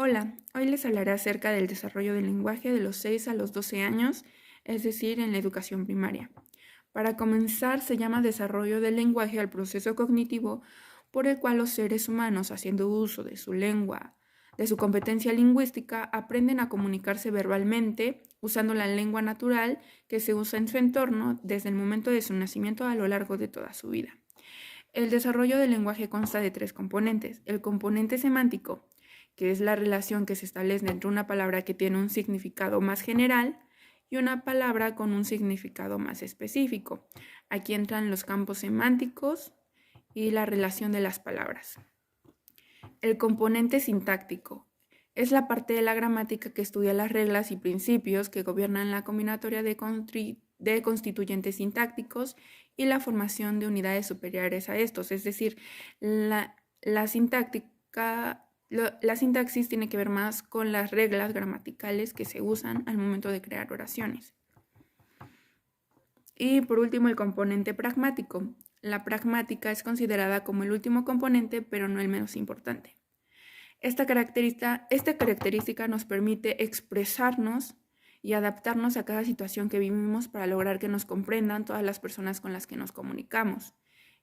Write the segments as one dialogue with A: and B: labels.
A: Hola, hoy les hablaré acerca del desarrollo del lenguaje de los 6 a los 12 años, es decir, en la educación primaria. Para comenzar, se llama desarrollo del lenguaje al proceso cognitivo por el cual los seres humanos, haciendo uso de su lengua, de su competencia lingüística, aprenden a comunicarse verbalmente usando la lengua natural que se usa en su entorno desde el momento de su nacimiento a lo largo de toda su vida. El desarrollo del lenguaje consta de tres componentes. El componente semántico, que es la relación que se establece entre una palabra que tiene un significado más general y una palabra con un significado más específico. Aquí entran los campos semánticos y la relación de las palabras. El componente sintáctico es la parte de la gramática que estudia las reglas y principios que gobiernan la combinatoria de constituyentes sintácticos y la formación de unidades superiores a estos, es decir, la sintaxis tiene que ver más con las reglas gramaticales que se usan al momento de crear oraciones. Y por último, el componente pragmático. La pragmática es considerada como el último componente, pero no el menos importante. Esta característica nos permite expresarnos y adaptarnos a cada situación que vivimos para lograr que nos comprendan todas las personas con las que nos comunicamos,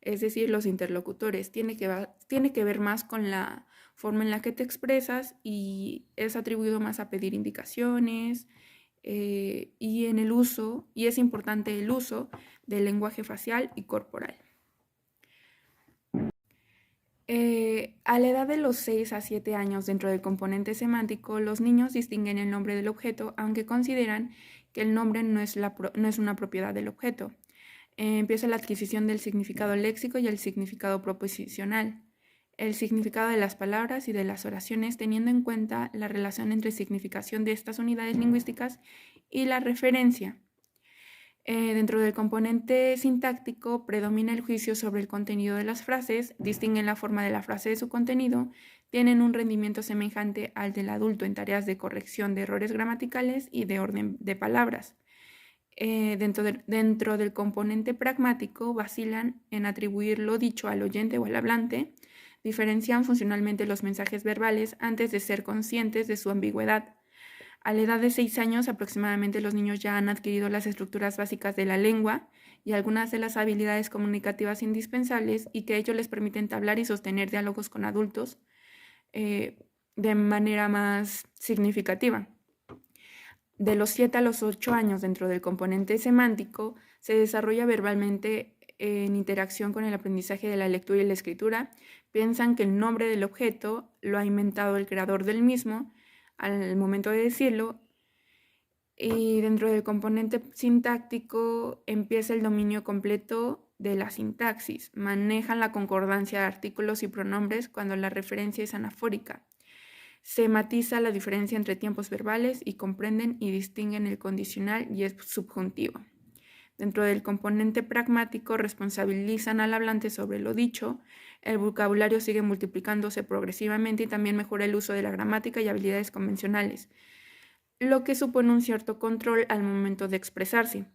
A: es decir, los interlocutores. Tiene que ver más con la forma en la que te expresas y es atribuido más a pedir indicaciones y es importante el uso del lenguaje facial y corporal. A la edad de los 6 a 7 años dentro del componente semántico, los niños distinguen el nombre del objeto, aunque consideran que el nombre no es una propiedad del objeto. Empieza la adquisición del significado léxico y el significado proposicional, el significado de las palabras y de las oraciones, teniendo en cuenta la relación entre significación de estas unidades lingüísticas y la referencia. Dentro del componente sintáctico predomina el juicio sobre el contenido de las frases, distinguen la forma de la frase de su contenido, tienen un rendimiento semejante al del adulto en tareas de corrección de errores gramaticales y de orden de palabras. Dentro del componente pragmático vacilan en atribuir lo dicho al oyente o al hablante, diferencian funcionalmente los mensajes verbales antes de ser conscientes de su ambigüedad. A la edad de 6 años aproximadamente los niños ya han adquirido las estructuras básicas de la lengua y algunas de las habilidades comunicativas indispensables y que ello les permite entablar y sostener diálogos con adultos de manera más significativa. De los 7 a los 8 años dentro del componente semántico se desarrolla verbalmente en interacción con el aprendizaje de la lectura y la escritura. Piensan que el nombre del objeto lo ha inventado el creador del mismo al momento de decirlo, y dentro del componente sintáctico empieza el dominio completo de la sintaxis. Manejan la concordancia de artículos y pronombres cuando la referencia es anafórica. Se matiza la diferencia entre tiempos verbales y comprenden y distinguen el condicional y el subjuntivo. Dentro del componente pragmático responsabilizan al hablante sobre lo dicho, el vocabulario sigue multiplicándose progresivamente y también mejora el uso de la gramática y habilidades convencionales, lo que supone un cierto control al momento de expresarse.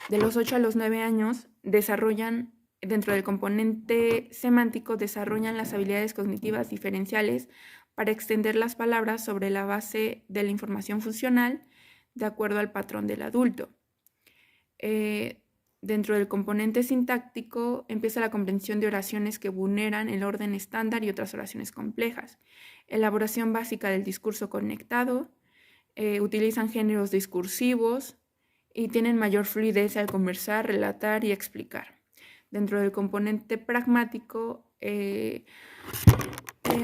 A: De los 8 a los 9 años dentro del componente semántico, desarrollan las habilidades cognitivas diferenciales para extender las palabras sobre la base de la información funcional de acuerdo al patrón del adulto. Dentro del componente sintáctico empieza la comprensión de oraciones que vulneran el orden estándar y otras oraciones complejas. Elaboración básica del discurso conectado, utilizan géneros discursivos y tienen mayor fluidez al conversar, relatar y explicar. Dentro del componente pragmático,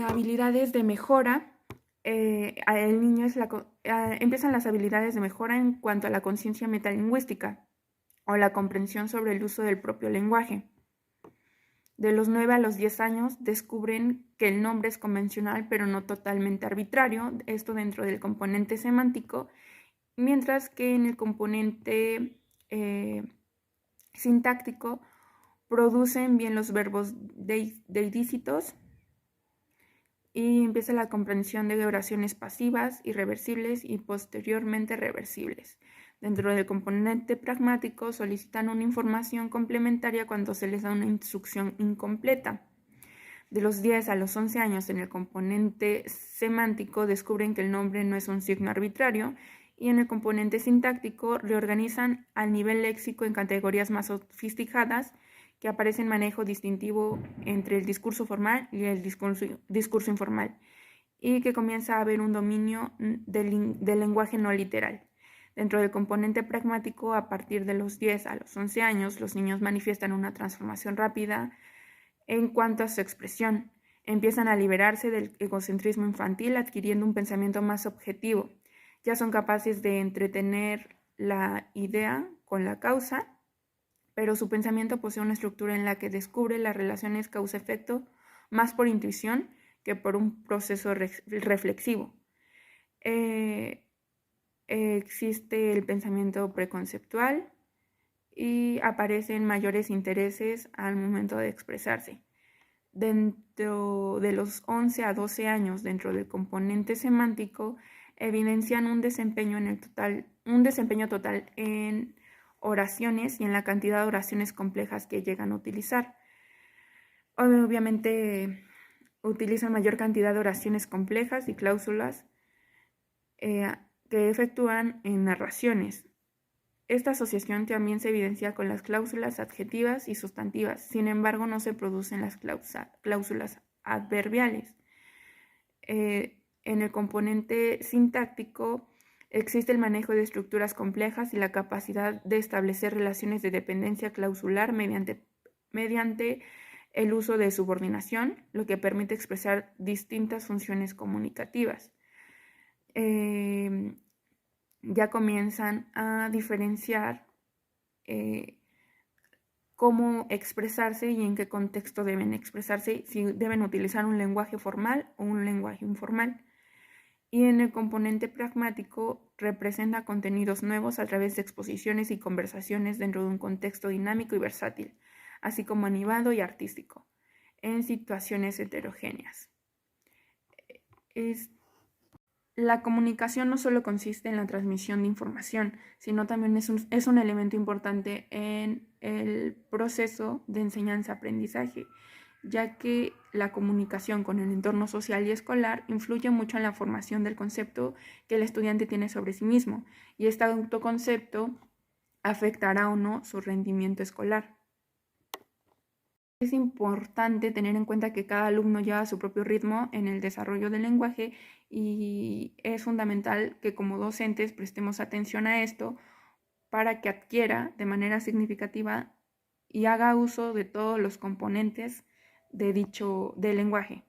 A: habilidades de mejora. El niño empiezan las habilidades de mejora en cuanto a la conciencia metalingüística o la comprensión sobre el uso del propio lenguaje. De los 9 a los 10 años descubren que el nombre es convencional pero no totalmente arbitrario, esto dentro del componente semántico, mientras que en el componente sintáctico producen bien los verbos deidícitos y empieza la comprensión de oraciones pasivas, irreversibles y posteriormente reversibles. Dentro del componente pragmático solicitan una información complementaria cuando se les da una instrucción incompleta. De los 10 a los 11 años, en el componente semántico descubren que el nombre no es un signo arbitrario, y en el componente sintáctico reorganizan al nivel léxico en categorías más sofisticadas que aparecen manejo distintivo entre el discurso formal y el discurso informal, y que comienza a haber un dominio del lenguaje no literal. Dentro del componente pragmático, a partir de los 10 a los 11 años, los niños manifiestan una transformación rápida en cuanto a su expresión. Empiezan a liberarse del egocentrismo infantil, adquiriendo un pensamiento más objetivo. Ya son capaces de entretener la idea con la causa, pero su pensamiento posee una estructura en la que descubre las relaciones causa-efecto más por intuición que por un proceso reflexivo. Existe el pensamiento preconceptual y aparecen mayores intereses al momento de expresarse. Dentro de los 11 a 12 años, dentro del componente semántico, evidencian un desempeño total en oraciones y en la cantidad de oraciones complejas que llegan a utilizar. Obviamente utilizan mayor cantidad de oraciones complejas y cláusulas que efectúan en narraciones. Esta asociación también se evidencia con las cláusulas adjetivas y sustantivas. Sin embargo, no se producen las cláusulas adverbiales. En el componente sintáctico existe el manejo de estructuras complejas y la capacidad de establecer relaciones de dependencia clausular mediante el uso de subordinación, lo que permite expresar distintas funciones comunicativas. Ya comienzan a diferenciar cómo expresarse y en qué contexto deben expresarse, si deben utilizar un lenguaje formal o un lenguaje informal. Y en el componente pragmático representa contenidos nuevos a través de exposiciones y conversaciones dentro de un contexto dinámico y versátil, así como animado y artístico, en situaciones heterogéneas. La comunicación no solo consiste en la transmisión de información, sino también es un elemento importante en el proceso de enseñanza-aprendizaje, ya que la comunicación con el entorno social y escolar influye mucho en la formación del concepto que el estudiante tiene sobre sí mismo, y este autoconcepto afectará o no su rendimiento escolar. Es importante tener en cuenta que cada alumno lleva su propio ritmo en el desarrollo del lenguaje, y es fundamental que como docentes prestemos atención a esto para que adquiera de manera significativa y haga uso de todos los componentes del lenguaje.